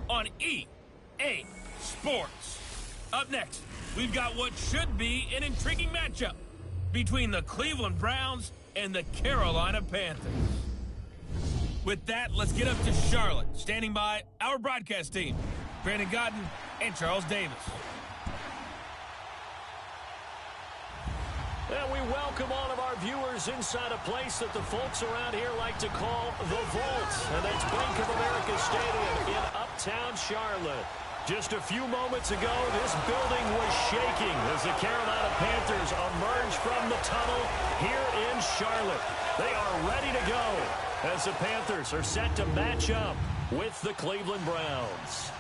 On EA Sports. Up next, we've got what should be an intriguing matchup between the Cleveland Browns and the Carolina Panthers. With that, let's get up to Charlotte. Standing by, our broadcast team, Brandon Godden and Charles Davis. And we welcome all of our viewers inside a place that the folks around here like to call the Vault. And that's Bank of America Stadium in uptown Charlotte. Just a few moments ago, this building was shaking as the Carolina Panthers emerged from the tunnel here in Charlotte. They are ready to go as the Panthers are set to match up with the Cleveland Browns.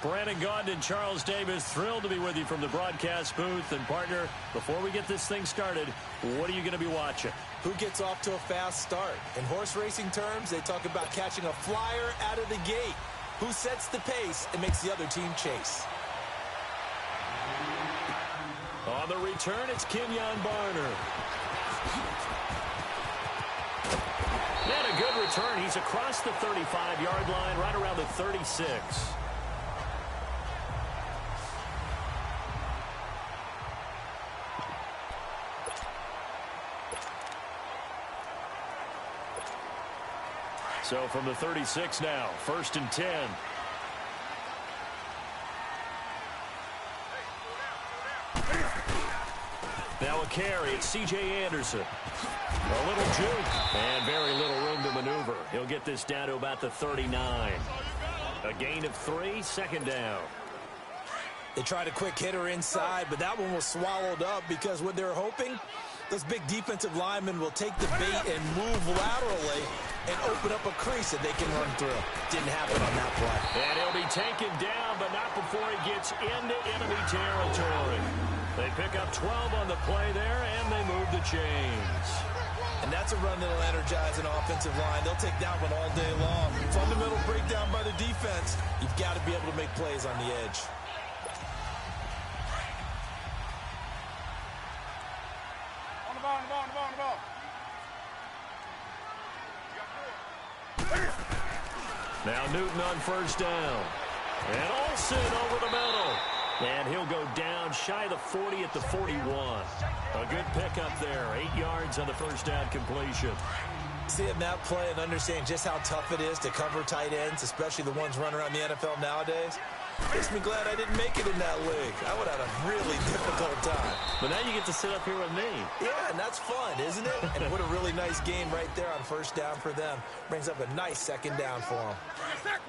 Brandon Gaudin and Charles Davis, thrilled to be with you from the broadcast booth. And, partner, before we get this thing started, what are you going to be watching? Who gets off to a fast start? In horse racing terms, they talk about catching a flyer out of the gate. Who sets the pace and makes the other team chase? On the return, it's Kenyon Barner. And a good return. He's across the 35-yard line, right around the 36. So from the 36 now, 1st and 10. Now a carry, it's C.J. Anderson. A little juke and very little room to maneuver. He'll get this down to about the 39. A gain of 3, 2nd down. They tried a quick hitter inside, but that one was swallowed up because what they're hoping, those big defensive linemen will take the bait and move laterally and open up a crease that they can run through. Didn't happen on that play. And he'll be taken down, but not before he gets into enemy territory. They pick up 12 on the play there, and they move the chains. And that's a run that'll energize an offensive line. They'll take that one all day long. Fundamental breakdown by the defense. You've got to be able to make plays on the edge. On the ball. Now Newton on 1st down. And Olsen over the middle. And he'll go down shy of the 40 at the 41. A good pickup there. 8 yards on the 1st down completion. Seeing that play and understand just how tough it is to cover tight ends, especially the ones running around the NFL nowadays, makes me glad I didn't make it in that league. I would have had a really difficult time. But now you get to sit up here with me. Yeah, and that's fun, isn't it? And what a really nice game right there on 1st down for them. Brings up a nice 2nd down for them.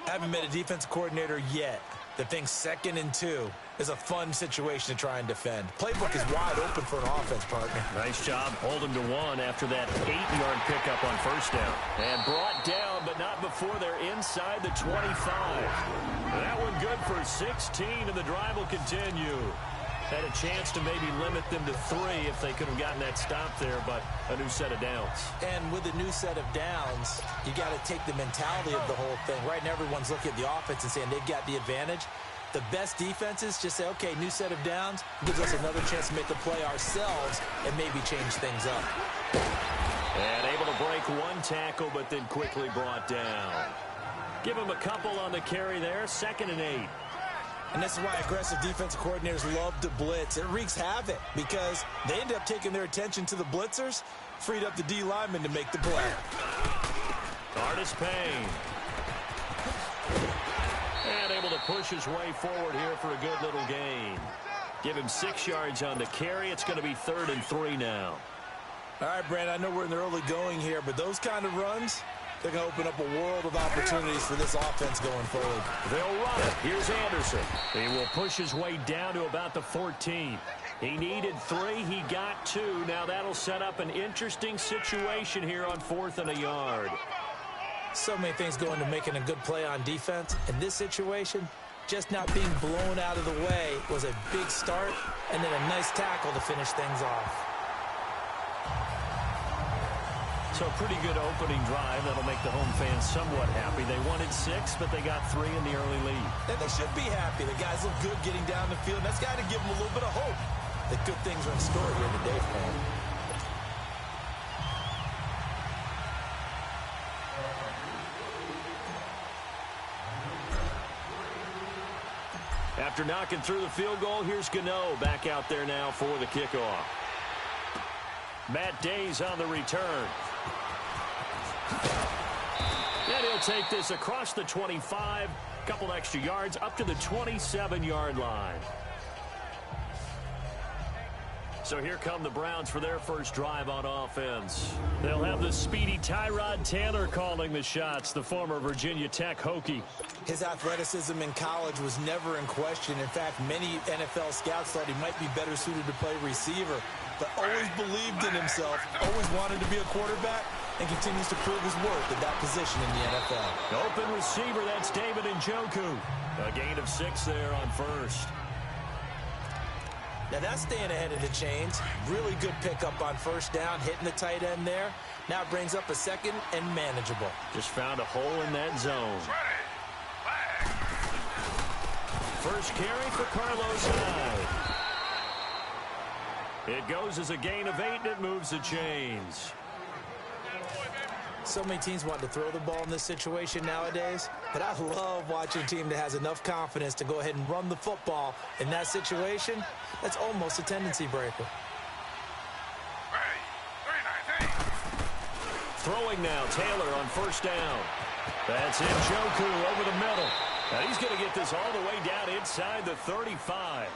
Haven't met a defensive coordinator yet that thinks 2nd and 2 is a fun situation to try and defend. Playbook is wide open for an offense, partner. Nice job holding to 1 after that 8-yard pickup on 1st down. And brought down, but not before they're inside the 25. That one good for 16, and the drive will continue. Had a chance to maybe limit them to 3 if they could have gotten that stop there, but a new set of downs. And with a new set of downs, you got to take the mentality of the whole thing. Right now, everyone's looking at the offense and saying they've got the advantage. The best defenses just say, okay, new set of downs, gives us another chance to make the play ourselves and maybe change things up. And able to break one tackle, but then quickly brought down. Give him a couple on the carry there, 2nd and 8. And this is why aggressive defensive coordinators love to blitz. It wreaks havoc because they end up taking their attention to the blitzers, freed up the D lineman to make the play. Artis Payne. And able to push his way forward here for a good little gain. Give him 6 yards on the carry. It's going to be 3rd and 3 now. All right, Brand, I know we're in the early going here, but those kind of runs, they're going to open up a world of opportunities for this offense going forward. They'll run it. Here's Anderson. He will push his way down to about the 14. He needed 3. He got 2. Now that'll set up an interesting situation here on 4th and a yard. So many things go into making a good play on defense. In this situation, just not being blown out of the way was a big start, and then a nice tackle to finish things off. So a pretty good opening drive. That'll make the home fans somewhat happy. They wanted 6, but they got 3 in the early lead. And they should be happy. The guys look good getting down the field. That's got to give them a little bit of hope that good things are in store here today for them. After knocking through the field goal, here's Gano back out there now for the kickoff. Matt Day's on the return. And he'll take this across the 25, couple extra yards up to the 27-yard line. So here come the Browns for their first drive on offense. They'll have the speedy Tyrod Taylor calling the shots, the former Virginia Tech Hokie. His athleticism in college was never in question. In fact, many NFL scouts thought he might be better suited to play receiver, but always believed in himself, always wanted to be a quarterback, and continues to prove his worth at that position in the NFL. Open receiver, that's David Njoku. A gain of 6 there on first. Now that's staying ahead of the chains. Really good pickup on first down, hitting the tight end there. Now it brings up a 2nd and manageable. Just found a hole in that zone. First carry for Carlos Hyde. It goes as a gain of 8, and it moves the chains. So many teams want to throw the ball in this situation nowadays, but I love watching a team that has enough confidence to go ahead and run the football. In that situation, that's almost a tendency breaker. Throwing now, Taylor on first down. That's Njoku over the middle. Now he's going to get this all the way down inside the 35.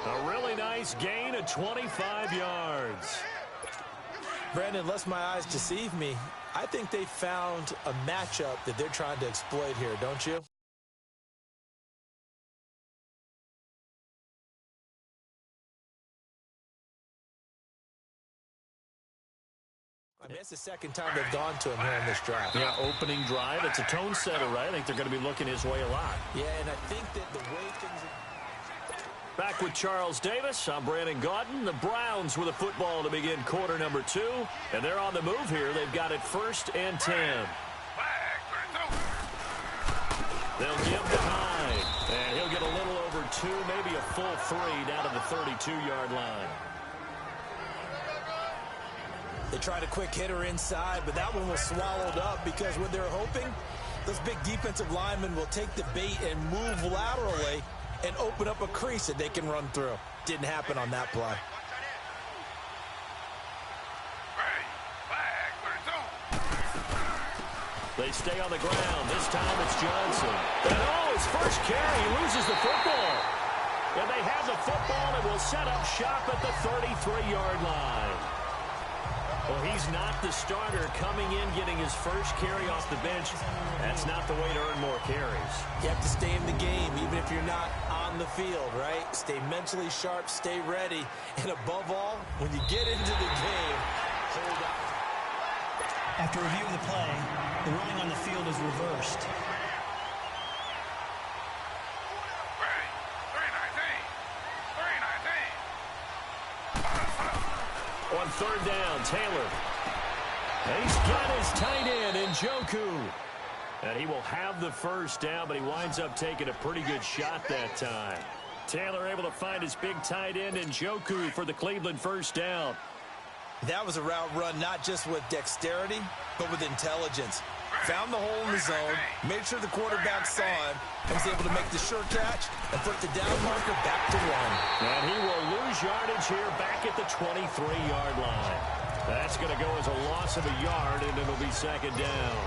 A really nice gain of 25 yards. Brandon, unless my eyes deceive me, I think they found a matchup that they're trying to exploit here, don't you? I mean, it's the 2nd time they've gone to him here in this drive. Yeah, opening drive. It's a tone setter, right? I think they're going to be looking his way a lot. Yeah, and I think that the way things are... Back with Charles Davis, I'm Brandon Gaudin. The Browns with a football to begin quarter number 2. And they're on the move here. They've got it 1st and 10. They'll give to Hyde. And he'll get a little over 2, maybe a full 3 down to the 32-yard line. They tried a quick hitter inside, but that one was swallowed up because what they're hoping, those big defensive linemen will take the bait and move laterally and open up a crease that they can run through. Didn't happen on that play. They stay on the ground. This time it's Johnson. And his first carry, he loses the football. And they have the football and will set up shop at the 33-yard line. Well, he's not the starter coming in, getting his first carry off the bench. That's not the way to earn more carries. You have to stay in the game, even if you're not on the field, right? Stay mentally sharp, stay ready. And above all, when you get into the game, hold on. After reviewing the play, the ruling on the field is reversed. third down. Taylor. And he's got his tight end in Njoku. And he will have the first down, but he winds up taking a pretty good shot that time. Taylor able to find his big tight end in Njoku for the Cleveland first down. That was a route run not just with dexterity, but with intelligence. Found the hole in the zone, made sure the quarterback saw him, and was able to make the sure catch and put the down marker back to one. And he will lose yardage here back at the 23-yard line. That's going to go as a loss of a yard, and it'll be second down.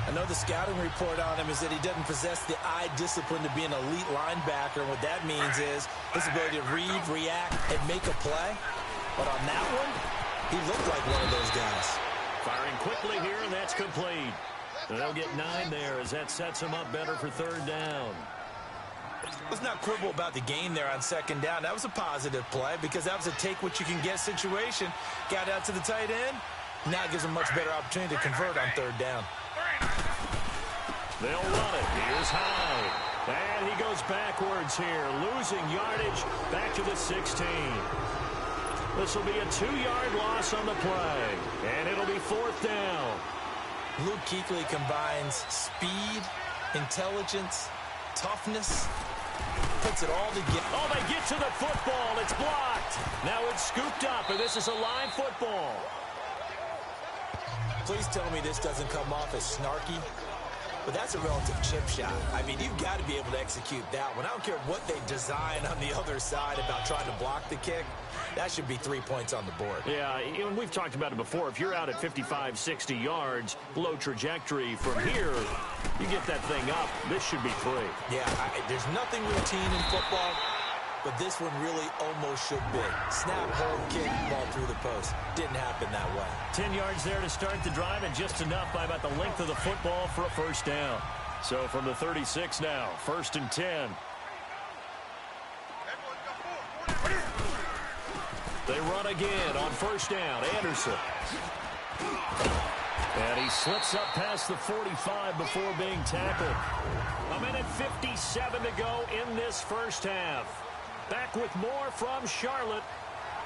I know the scouting report on him is that he doesn't possess the eye discipline to be an elite linebacker. And what that means is his ability to read, react, and make a play. But on that one, he looked like one of those guys. Firing quickly here, and that's complete. And they'll get 9 there as that sets him up better for third down. Let's not quibble about the gain there on second down. That was a positive play because that was a take-what-you-can-get situation. Got out to the tight end. Now it gives him a much better opportunity to convert on third down. They'll run it. Here's Hyde. And he goes backwards here, losing yardage back to the 16. This will be a 2-yard loss on the play, and it'll be fourth down. Luke Kuechly combines speed, intelligence, toughness, puts it all together. Oh, they get to the football. It's blocked. Now it's scooped up, and this is a live football. Please tell me this doesn't come off as snarky. But that's a relative chip shot. I mean, you've got to be able to execute that one. I don't care what they design on the other side about trying to block the kick. That should be 3 points on the board. Yeah, and we've talked about it before. If you're out at 55, 60 yards, low trajectory from here, you get that thing up. This should be 3. Yeah, there's nothing routine in football, but this one really almost should be. Snap, hold, kick, ball through the post. Didn't happen that way. 10 yards there to start the drive, and just enough by about the length of the football for a first down. So from the 36 now, 1st and 10. They run again on first down. Anderson. And he slips up past the 45 before being tackled. 1:57 to go in this first half. Back with more from Charlotte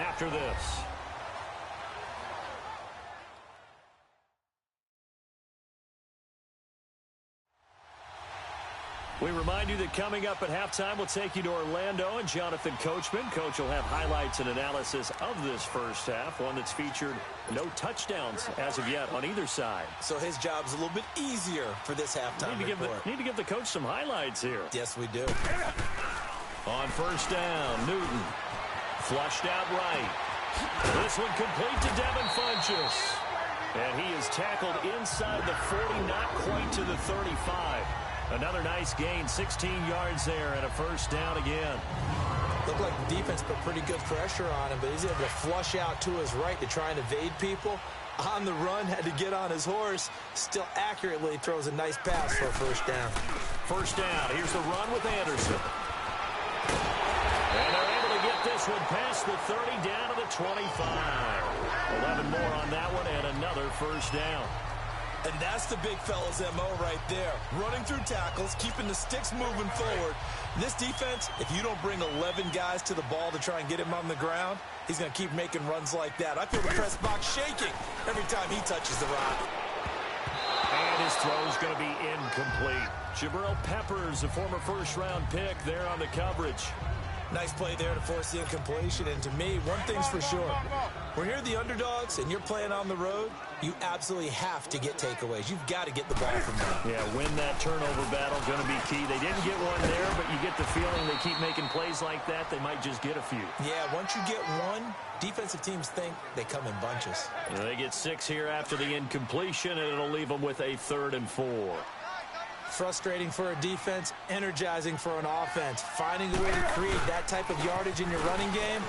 after this. We remind you that coming up at halftime, we'll take you to Orlando and Jonathan Coachman. Coach will have highlights and analysis of this first half, one that's featured no touchdowns as of yet on either side. So his job's a little bit easier for this halftime report. Need to give the coach some highlights here. Yes, we do. On first down, Newton flushed out right. This one complete to Devin Funchess. And he is tackled inside the 40, not quite to the 35. Another nice gain, 16 yards there, and a first down again. Looked like the defense put pretty good pressure on him, but he's able to flush out to his right to try and evade people. On the run, had to get on his horse. Still accurately throws a nice pass for a first down. First down. Here's the run with Anderson. And they're able to get this one past the 30 down to the 25. 11 more on that one and another first down. And that's the big fella's MO right there. Running through tackles, keeping the sticks moving forward. This defense, if you don't bring 11 guys to the ball to try and get him on the ground, he's going to keep making runs like that. I feel the press box shaking every time he touches the rock. And his throw's going to be incomplete. Jabril Peppers, a former first-round pick, there on the coverage. Nice play there to force the incompletion. And to me, one thing's for sure. When you're the underdogs and you're playing on the road, you absolutely have to get takeaways. You've got to get the ball from them. Yeah, win that turnover battle, going to be key. They didn't get one there, but you get the feeling they keep making plays like that, they might just get a few. Yeah, once you get one, defensive teams think they come in bunches. And they get 6 here after the incompletion, and it'll leave them with a 3rd and 4. Frustrating for a defense, energizing for an offense. Finding a way to create that type of yardage in your running game,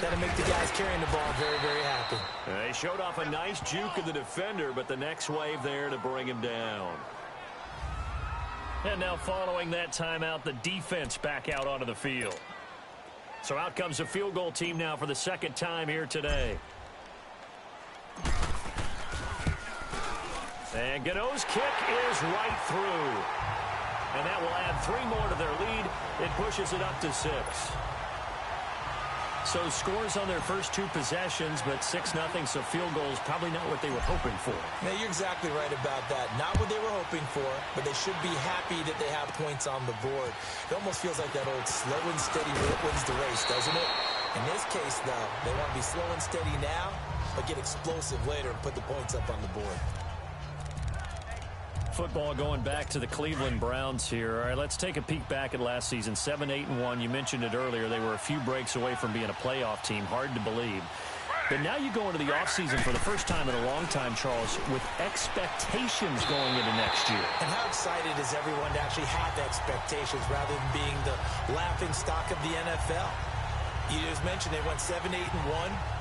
that'll make the guys carrying the ball very, very happy. They showed off a nice juke of the defender, but the next wave there to bring him down. And now following that timeout, the defense back out onto the field. So out comes the field goal team now for the second time here today. And Gano's kick is right through. And that will add 3 more to their lead. It pushes it up to 6. So scores on their first 2 possessions, but 6-0, so field goals probably not what they were hoping for. Yeah, you're exactly right about that. Not what they were hoping for, but they should be happy that they have points on the board. It almost feels like that old slow and steady wins the race, doesn't it? In this case, though, they want to be slow and steady now, but get explosive later and put the points up on the board. Football going back to the Cleveland Browns here. All right, let's take a peek back at last season. 7-8-1. You mentioned it earlier. They were a few breaks away from being a playoff team. Hard to believe. But now you go into the offseason for the first time in a long time, Charles, with expectations going into next year. And how excited is everyone to actually have expectations rather than being the laughing stock of the NFL? You just mentioned they went 7-8-1,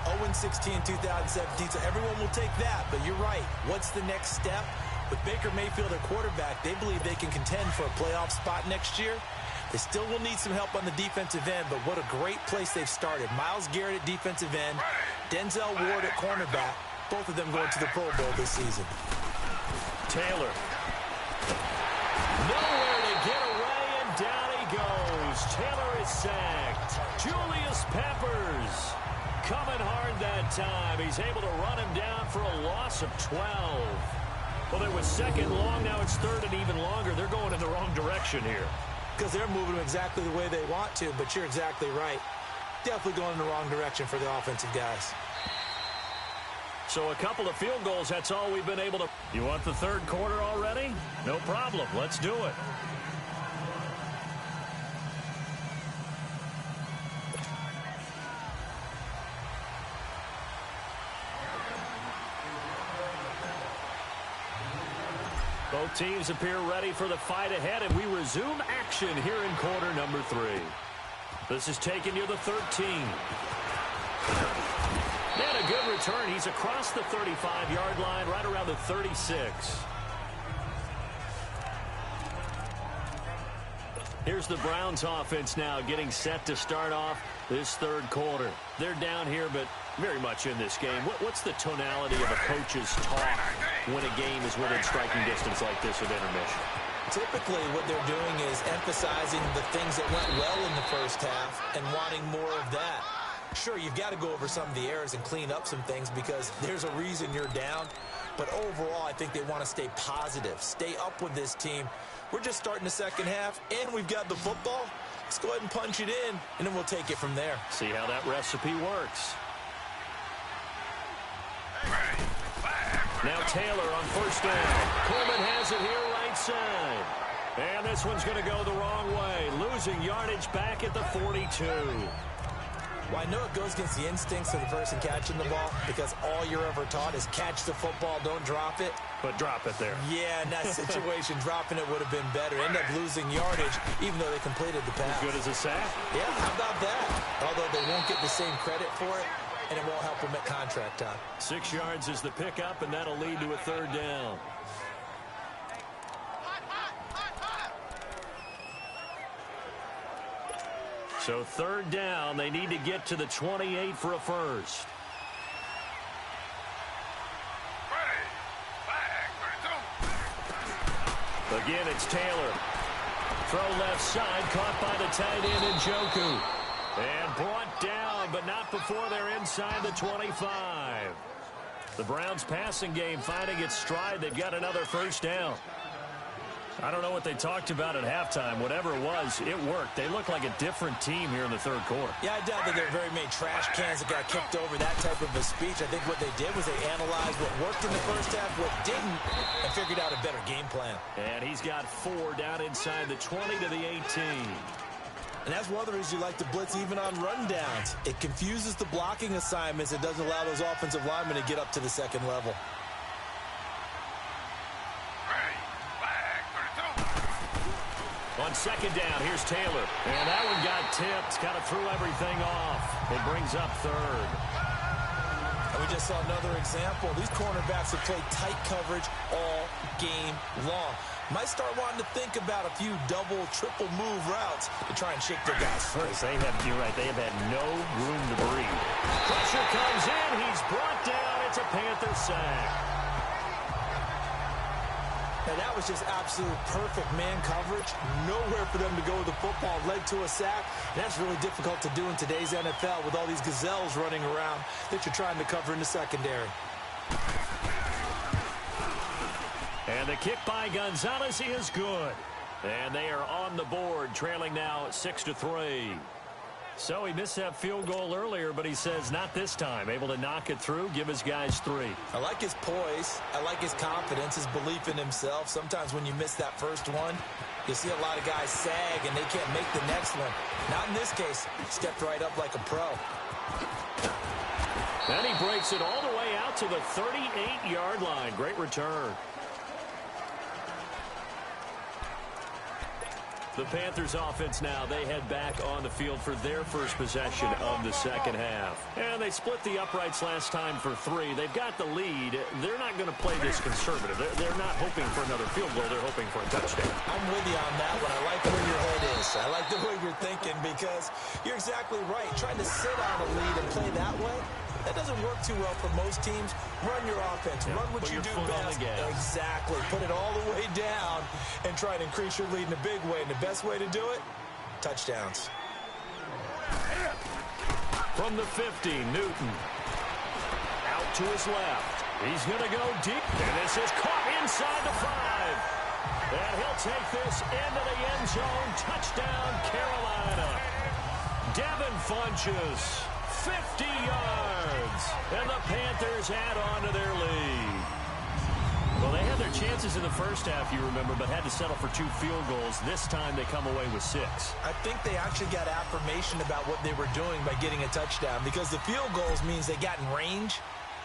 0-16 in 2017, so everyone will take that. But you're right. What's the next step? With Baker Mayfield at quarterback, they believe they can contend for a playoff spot next year. They still will need some help on the defensive end, but what a great place they've started. Myles Garrett at defensive end, Denzel Ward at cornerback, both of them going to the Pro Bowl this season. Taylor. Nowhere to get away, and down he goes. Taylor is sacked. Julius Peppers coming hard that time. He's able to run him down for a loss of 12. Well, it was second long. Now it's third and even longer. They're going in the wrong direction here. Because they're moving them exactly the way they want to, but you're exactly right. Definitely going in the wrong direction for the offensive guys. So a couple of field goals, that's all we've been able to... You want the third quarter already? No problem. Let's do it. Both teams appear ready for the fight ahead, and we resume action here in quarter number 3. This is taken near the 13. And a good return. He's across the 35-yard line, right around the 36. Here's the Browns offense now getting set to start off this third quarter. They're down here, but very much in this game. What's the tonality of a coach's talk when a game is within striking distance like this at intermission? Typically, what they're doing is emphasizing the things that went well in the first half and wanting more of that. Sure, you've got to go over some of the errors and clean up some things because there's a reason you're down. But overall, I think they want to stay positive, stay up with this team. We're just starting the second half, and we've got the football. Let's go ahead and punch it in, and then we'll take it from there. See how that recipe works. Now Taylor on first down. Coleman has it here right side. And this one's going to go the wrong way. Losing yardage back at the 42. Well, I know it goes against the instincts of the person catching the ball because all you're ever taught is catch the football, don't drop it. But drop it there. Yeah, in that situation, dropping it would have been better. End up losing yardage, even though they completed the pass. As good as a sack? Yeah, how about that? Although they won't get the same credit for it, and it won't help them at contract time. 6 yards is the pickup, and that'll lead to a third down. So third down, they need to get to the 28 for a first. Again, it's Taylor. Throw left side, caught by the tight end Njoku. And brought down, but not before they're inside the 25. The Browns passing game finding its stride. They've got another first down. I don't know what they talked about at halftime. Whatever it was, it worked. They look like a different team here in the third quarter. Yeah, I doubt that there are very many trash cans that got kicked over, that type of a speech. I think what they did was they analyzed what worked in the first half, what didn't, and figured out a better game plan. And he's got 4 down inside the 20 to the 18. And that's one of the reasons you like to blitz even on rundowns. It confuses the blocking assignments. It doesn't allow those offensive linemen to get up to the second level. On second down, here's Taylor. And that one got tipped. Kind of threw everything off. It brings up third. And we just saw another example. These cornerbacks have played tight coverage all game long. Might start wanting to think about a few double, triple move routes to try and shake their guys first. You're right, they have had no room to breathe. Pressure comes in. He's brought down. It's a Panther sack. And that was just absolute perfect man coverage. Nowhere for them to go with the football. Led to a sack. And that's really difficult to do in today's NFL with all these gazelles running around that you're trying to cover in the secondary. And the kick by Gonzalez is good. And they are on the board, trailing now 6-3. So he missed that field goal earlier, but he says not this time. Able to knock it through, give his guys 3. I like his poise. I like his confidence, his belief in himself. Sometimes when you miss that first one, you see a lot of guys sag and they can't make the next one. Not in this case. Stepped right up like a pro. And he breaks it all the way out to the 38-yard line. Great return. The Panthers offense now, they head back on the field for their first possession of the second half. And they split the uprights last time for 3. They've got the lead. They're not going to play this conservative. They're not hoping for another field goal. They're hoping for a touchdown. I'm with you on that one. I like where your head is. I like the way you're thinking because you're exactly right. Trying to sit on a lead and play that way, that doesn't work too well for most teams. Run your offense. Run what you do best. Exactly. Put it all the way down and try to increase your lead in a big way. And the best way to do it, touchdowns. From the 50, Newton. Out to his left. He's going to go deep. And this is caught inside the 5. And he'll take this into the end zone. Touchdown, Carolina. Devin Funchess. 50 yards, and the Panthers add on to their lead. Well, they had their chances in the first half, you remember, but had to settle for 2 field goals. This time they come away with 6. I think they actually got affirmation about what they were doing by getting a touchdown because the field goals means they got in range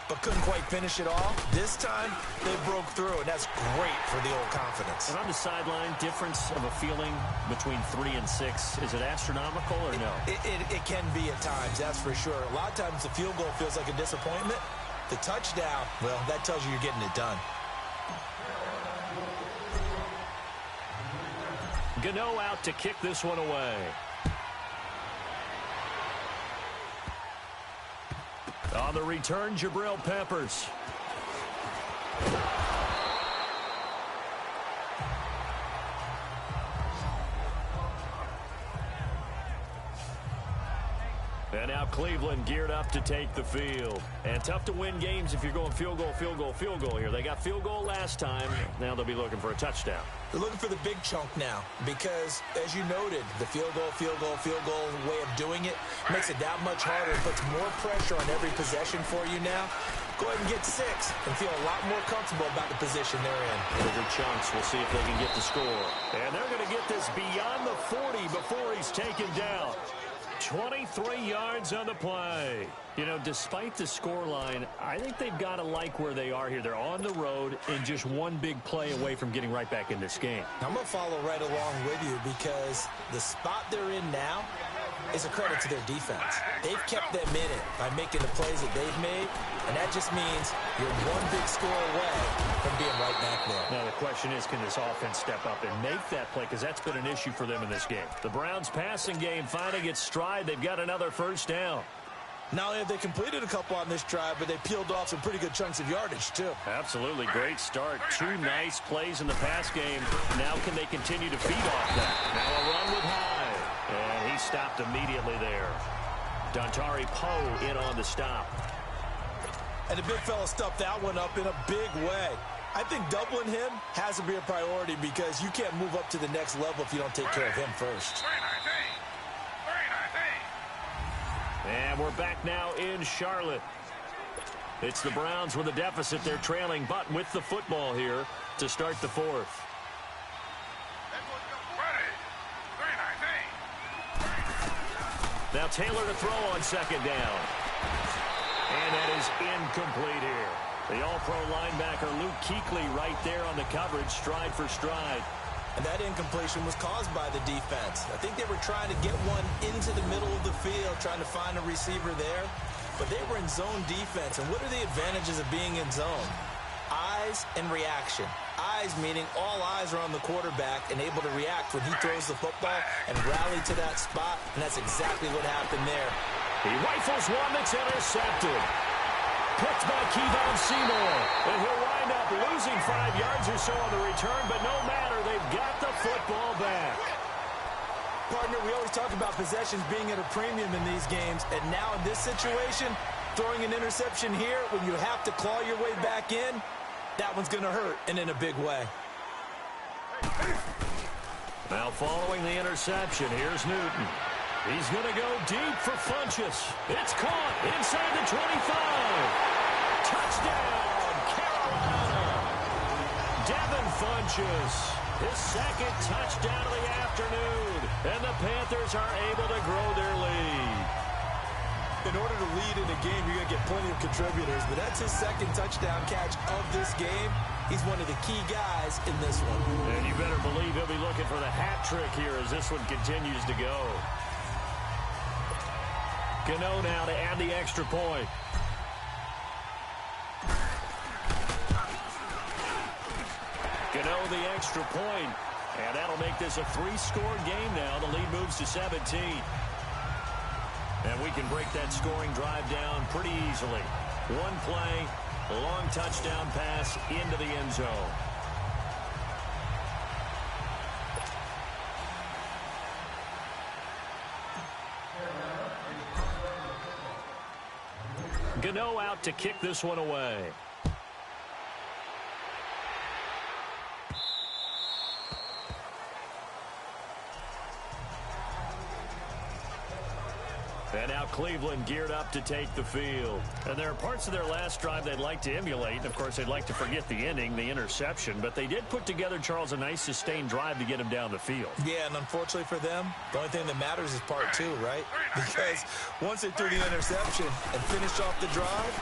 but couldn't quite finish it all. This time, they broke through, and that's great for the old confidence. And on the sideline, difference of a feeling between 3 and 6, is it astronomical or no? It can be at times, that's for sure. A lot of times the field goal feels like a disappointment. The touchdown, well, that tells you you're getting it done. Gano out to kick this one away. On the return, Jabril Peppers. And now Cleveland geared up to take the field. And tough to win games if you're going field goal, field goal, field goal here. They got field goal last time. Now they'll be looking for a touchdown. They're looking for the big chunk now because, as you noted, the field goal way of doing it makes it that much harder. It puts more pressure on every possession for you now. Go ahead and get 6 and feel a lot more comfortable about the position they're in. Bigger chunks. We'll see if they can get the score. And they're going to get this beyond the 40 before he's taken down. 23 yards on the play. You know, despite the scoreline, I think they've got to like where they are here. They're on the road and just one big play away from getting right back in this game. I'm going to follow right along with you because the spot they're in now is a credit to their defense. They've kept them in it by making the plays that they've made, and that just means you're one big score away from being right back there. Now the question is, can this offense step up and make that play? Because that's been an issue for them in this game. The Browns passing game finding its stride. They've got another first down. Not only have they completed a couple on this drive, but they peeled off some pretty good chunks of yardage, too. Absolutely. Great start. 2 nice plays in the pass game. Now can they continue to feed off that? Now a run with Hyde. And he stopped immediately there. Dontari Poe in on the stop. And the big fella stuffed that one up in a big way. I think doubling him has to be a priority because you can't move up to the next level if you don't take care of him first. And we're back now in Charlotte. It's the Browns with a deficit. They're trailing, but with the football here to start the 4th. Now Taylor to throw on second down. And that is incomplete here. The all-pro linebacker Luke Kuechly right there on the coverage, stride for stride. And that incompletion was caused by the defense. I think they were trying to get one into the middle of the field, trying to find a receiver there. But they were in zone defense. And what are the advantages of being in zone? Eyes and reaction. Eyes meaning all eyes are on the quarterback and able to react when he throws the football and rally to that spot. And that's exactly what happened there. He rifles one that's intercepted. Picked by Kevon Seymour. And he'll wind end up losing 5 yards or so on the return, but no matter, they've got the football back. Partner, we always talk about possessions being at a premium in these games, and now in this situation, throwing an interception here when you have to claw your way back in, that one's going to hurt, and in a big way. Now following the interception, here's Newton. He's going to go deep for Funchess. It's caught inside the 25. Touchdown, Carolina. Devin Funchess, his second touchdown of the afternoon. And the Panthers are able to grow their lead. In order to lead in a game, you're going to get plenty of contributors, but that's his second touchdown catch of this game. He's one of the key guys in this one. And you better believe he'll be looking for the hat trick here as this one continues to go. Gano now to add the extra point. Gano the extra point. And that'll make this a 3-score game now. The lead moves to 17. And we can break that scoring drive down pretty easily. One play, a long touchdown pass into the end zone. Gano out to kick this one away. And now Cleveland geared up to take the field. And there are parts of their last drive they'd like to emulate. And, of course, they'd like to forget the ending, the interception. But they did put together, Charles, a nice sustained drive to get him down the field. Yeah, and unfortunately for them, the only thing that matters is part 2, right? Because once they threw the interception and finished off the drive,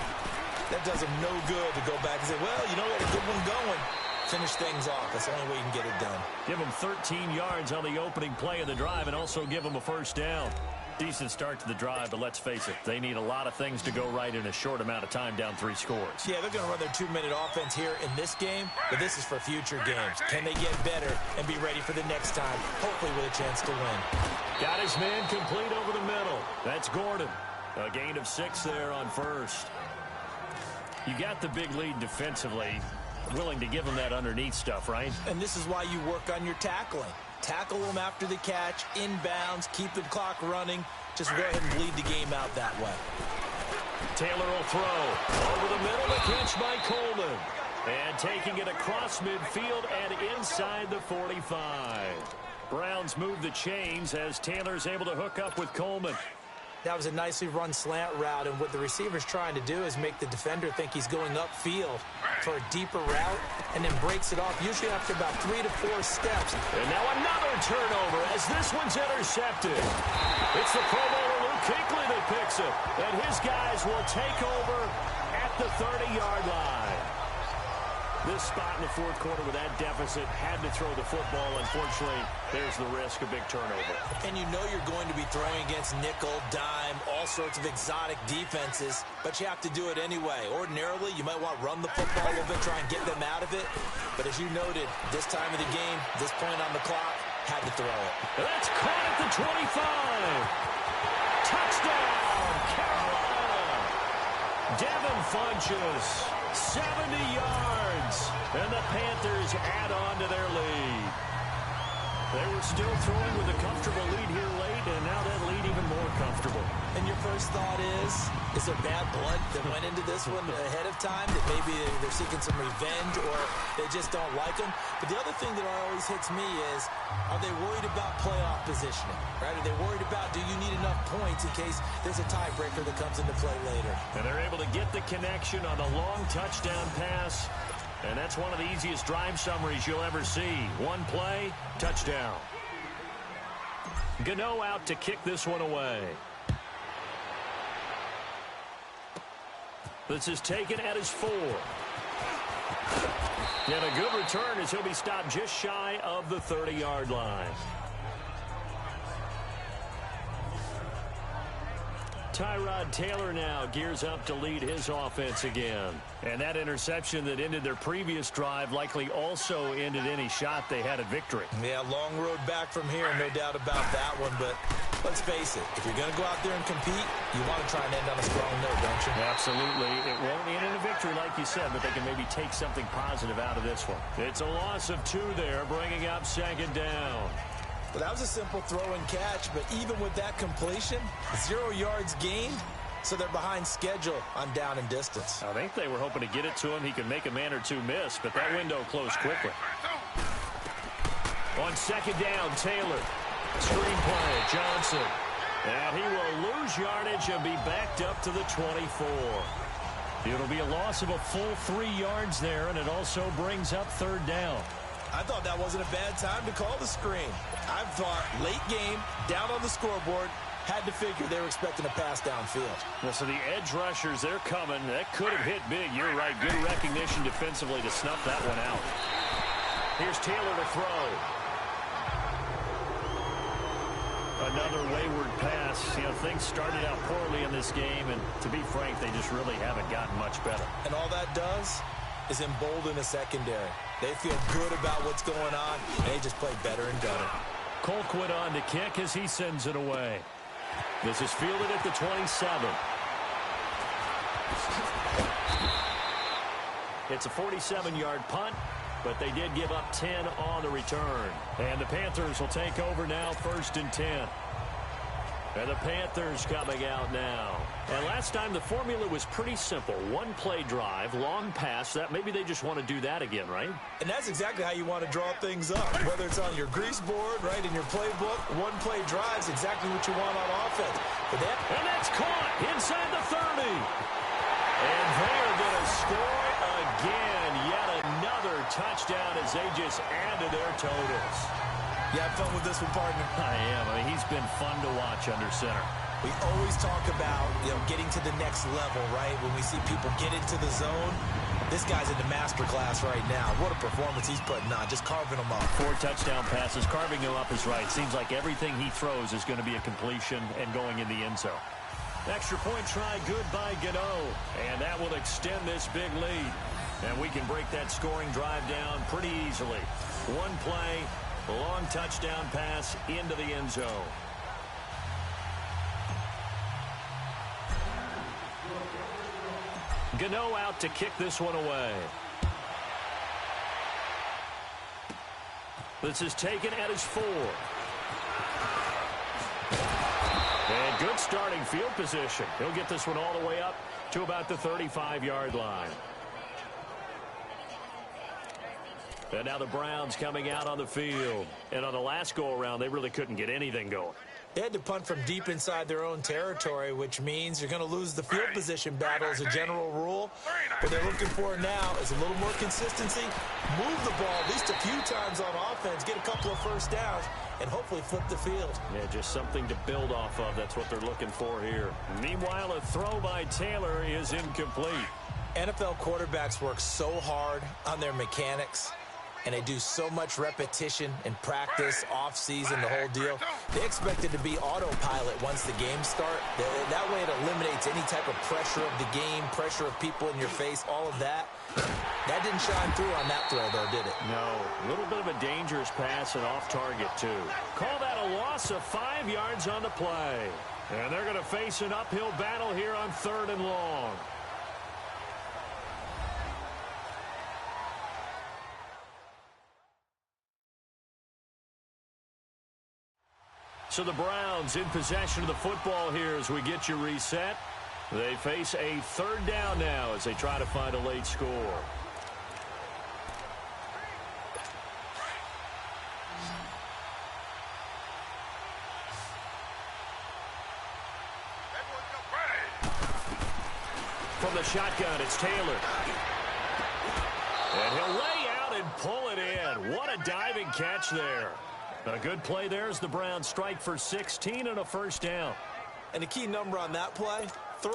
that does them no good to go back and say, well, you know, we had a good one going. Finish things off. That's the only way you can get it done. Give them 13 yards on the opening play of the drive and also give them a first down. Decent start to the drive, but let's face it, they need a lot of things to go right in a short amount of time down 3 scores. Yeah, they're going to run their 2-minute offense here in this game, but this is for future games. Can they get better and be ready for the next time, hopefully with a chance to win? Got his man complete over the middle. That's Gordon. A gain of 6 there on first. You got the big lead defensively, willing to give him that underneath stuff, right? And this is why you work on your tackling. Tackle them after the catch, inbounds, keep the clock running. Just go ahead and bleed the game out that way. Taylor will throw. Over the middle, the catch by Coleman. And taking it across midfield and inside the 45. Browns move the chains as Taylor's able to hook up with Coleman. That was a nicely run slant route, and what the receiver's trying to do is make the defender think he's going upfield for a deeper route, and then breaks it off, usually after about 3 to 4 steps. And now another turnover as this one's intercepted. It's the Pro Bowler Luke Kuechly that picks it, and his guys will take over at the 30-yard line. This spot in the fourth quarter with that deficit had to throw the football. Unfortunately, there's the risk of big turnover. And you know you're going to be throwing against nickel, dime, all sorts of exotic defenses, but you have to do it anyway. Ordinarily, you might want to run the football a little bit, try and get them out of it. But as you noted, this time of the game, this point on the clock, had to throw it. That's caught at the 25. Touchdown, Carolina. Devin Funchess, 70 yards, and the Panthers add on to their lead. They were still throwing with a comfortable lead here late, and now that lead even more comfortable. And your first thought is there bad blood that went into this one ahead of time, that maybe they're seeking some revenge or they just don't like them? But the other thing that always hits me is, are they worried about playoff positioning, right? Are they worried about, do you need enough points in case there's a tiebreaker that comes into play later? And they're able to get the connection on the long touchdown pass. And that's one of the easiest drive summaries you'll ever see. One play, touchdown. Gano out to kick this one away. This is taken at his 4. And a good return as he'll be stopped just shy of the 30-yard line. Tyrod Taylor now gears up to lead his offense again. And that interception that ended their previous drive likely also ended any shot they had at victory. Yeah, long road back from here, no doubt about that one. But Let's face it, if you're going to go out there and compete, you want to try and end on a strong note, don't you? Absolutely. It won't end in a victory, like you said, but they can maybe take something positive out of this one. It's a loss of 2 there, bringing up 2nd down. Well, that was a simple throw and catch, but even with that completion, 0 yards gained, so they're behind schedule on down and distance. I think they were hoping to get it to him. He could make a man or 2 miss, but that window closed quickly. On 2nd down, Taylor. Screen play, Johnson. And he will lose yardage and be backed up to the 24. It'll be a loss of a full 3 yards there, and it also brings up 3rd down. I thought that wasn't a bad time to call the screen. I thought late game, down on the scoreboard, had to figure they were expecting a pass downfield. Well, so the edge rushers, they're coming. That could have hit big. You're right. Good recognition defensively to snuff that one out. Here's Taylor to throw. Another wayward pass. You know, things started out poorly in this game, and to be frank, they just really haven't gotten much better. And all that does is embolden a secondary. They feel good about what's going on, and they just play better and better. Colquitt on to kick as he sends it away. This is fielded at the 27. It's a 47-yard punt, but they did give up 10 on the return. And the Panthers will take over now, 1st and 10. And the Panthers coming out now. And last time the formula was pretty simple. 1-play drive, long pass. That maybe they just want to do that again, right? And that's exactly how you want to draw things up. Whether it's on your grease board, right, in your playbook, 1-play drive is exactly what you want on offense. And that's caught inside the 30. And they're going to score again. Yet another touchdown as they just add to their totals. You have fun with this one, partner? I am. I mean, he's been fun to watch under center. We always talk about, getting to the next level, right? When we see people get into the zone, this guy's in the master class right now. What a performance he's putting on, just carving them up. 4 touchdown passes, carving them up is right. Seems like everything he throws is going to be a completion and going in the end zone. Extra point try, good by Gano. And that will extend this big lead. And we can break that scoring drive down pretty easily. 1 play. Long touchdown pass into the end zone. Gano out to kick this one away. This is taken at his 4. And good starting field position. He'll get this one all the way up to about the 35-yard line. And now the Browns coming out on the field. And on the last go-around, they really couldn't get anything going. They had to punt from deep inside their own territory, which means you're going to lose the field position battle as a general rule. What they're looking for now is a little more consistency, move the ball at least a few times on offense, get a couple of first downs, and hopefully flip the field. Yeah, just something to build off of. That's what they're looking for here. Meanwhile, a throw by Taylor is incomplete. NFL quarterbacks work so hard on their mechanics, and they do so much repetition and practice, off-season, the whole deal. They expect it to be autopilot once the games start. That way it eliminates any type of pressure of the game, pressure of people in your face, all of that. That didn't shine through on that throw, though, did it? No. A little bit of a dangerous pass and off target, too. Call that a loss of 5 yards on the play. And they're going to face an uphill battle here on 3rd and long. So the Browns in possession of the football here as we get you reset. They face a 3rd down now as they try to find a late score. From the shotgun, it's Taylor. And he'll lay out and pull it in. What a diving catch there. A good play there as the Browns strike for 16 and a 1st down. And the key number on that play, 3.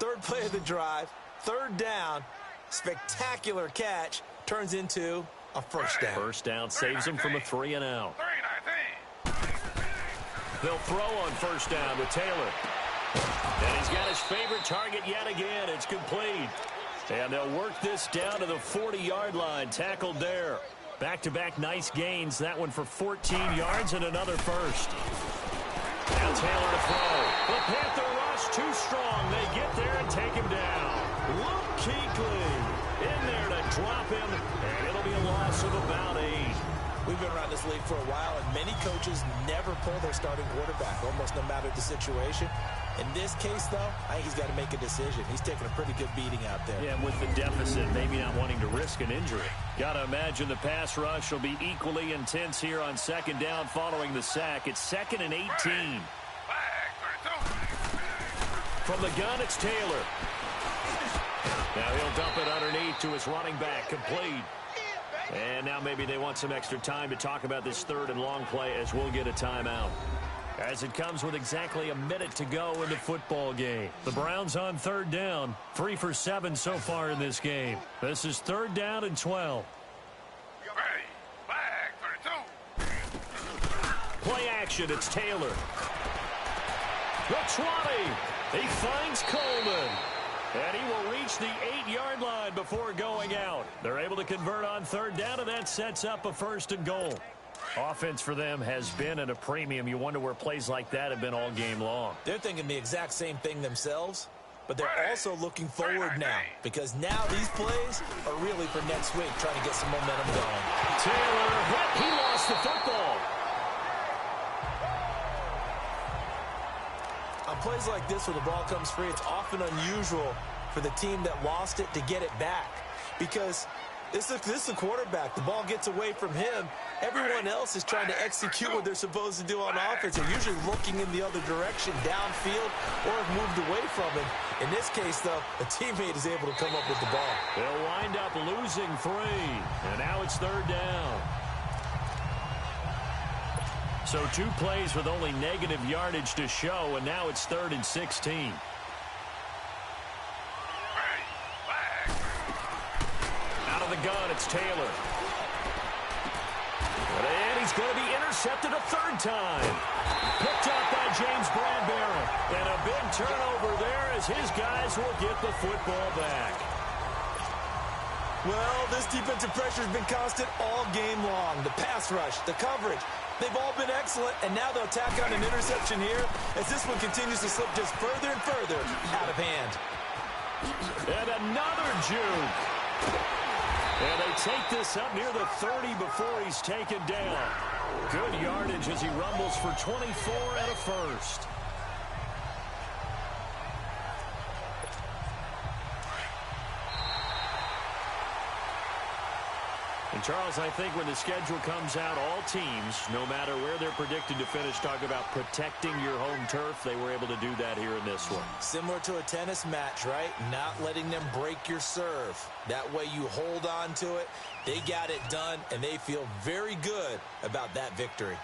3rd play of the drive, 3rd down, spectacular catch, turns into a 1st down. 1st down saves them from a 3 and out. They'll throw on 1st down with Taylor. And he's got his favorite target yet again. It's complete. And they'll work this down to the 40-yard line. Tackled there. Back-to-back nice gains. That one for 14 yards and another 1st. Taylor to throw. The Panther rush too strong. They get there and take him down. Luke Kuechly in there to drop him, and it'll be a loss of about 8. We've been around this league for a while, and many coaches never pull their starting quarterback, almost no matter the situation. In this case, though, I think he's got to make a decision. He's taking a pretty good beating out there. Yeah, with the deficit, maybe not wanting to risk an injury. Got to imagine the pass rush will be equally intense here on second down following the sack. It's 2nd and 18. From the gun, it's Taylor. Now he'll dump it underneath to his running back, complete. And now maybe they want some extra time to talk about this 3rd and long play as we'll get a timeout. As it comes with exactly a minute to go in the football game. The Browns on 3rd down, 3 for 7 so far in this game. This is 3rd down and 12. Play action, it's Taylor. The 20. He finds Coleman. And he will reach the 8-yard line before going out. They're able to convert on 3rd down, and that sets up a 1st and goal. Offense for them has been at a premium. You wonder where plays like that have been all game long. They're thinking the exact same thing themselves, but they're also looking forward now, because now these plays are really for next week, trying to get some momentum going. Taylor hit. He lost the football. On plays like this where the ball comes free, it's often unusual for the team that lost it to get it back, because this is a quarterback. The ball gets away from him. Everyone else is trying to execute what they're supposed to do on offense. They're usually looking in the other direction, downfield, or have moved away from him. In this case, though, a teammate is able to come up with the ball. They'll wind up losing 3, and now it's 3rd down. So 2 plays with only negative yardage to show, and now it's 3rd and 16. Out of the gun, it's Taylor. And he's going to be intercepted a 3rd time. Picked up by James Bradbury. And a big turnover there as his guys will get the football back. Well, this defensive pressure has been constant all game long. The pass rush, the coverage, they've all been excellent, and now they'll tack on an interception here as this one continues to slip just further and further out of hand. And another juke. And they take this up near the 30 before he's taken down. Good yardage as he rumbles for 24 and a 1st. And Charles, I think when the schedule comes out, all teams, no matter where they're predicted to finish, talk about protecting your home turf. They were able to do that here in this one. Similar to a tennis match, right? Not letting them break your serve. That way you hold on to it. They got it done, and they feel very good about that victory.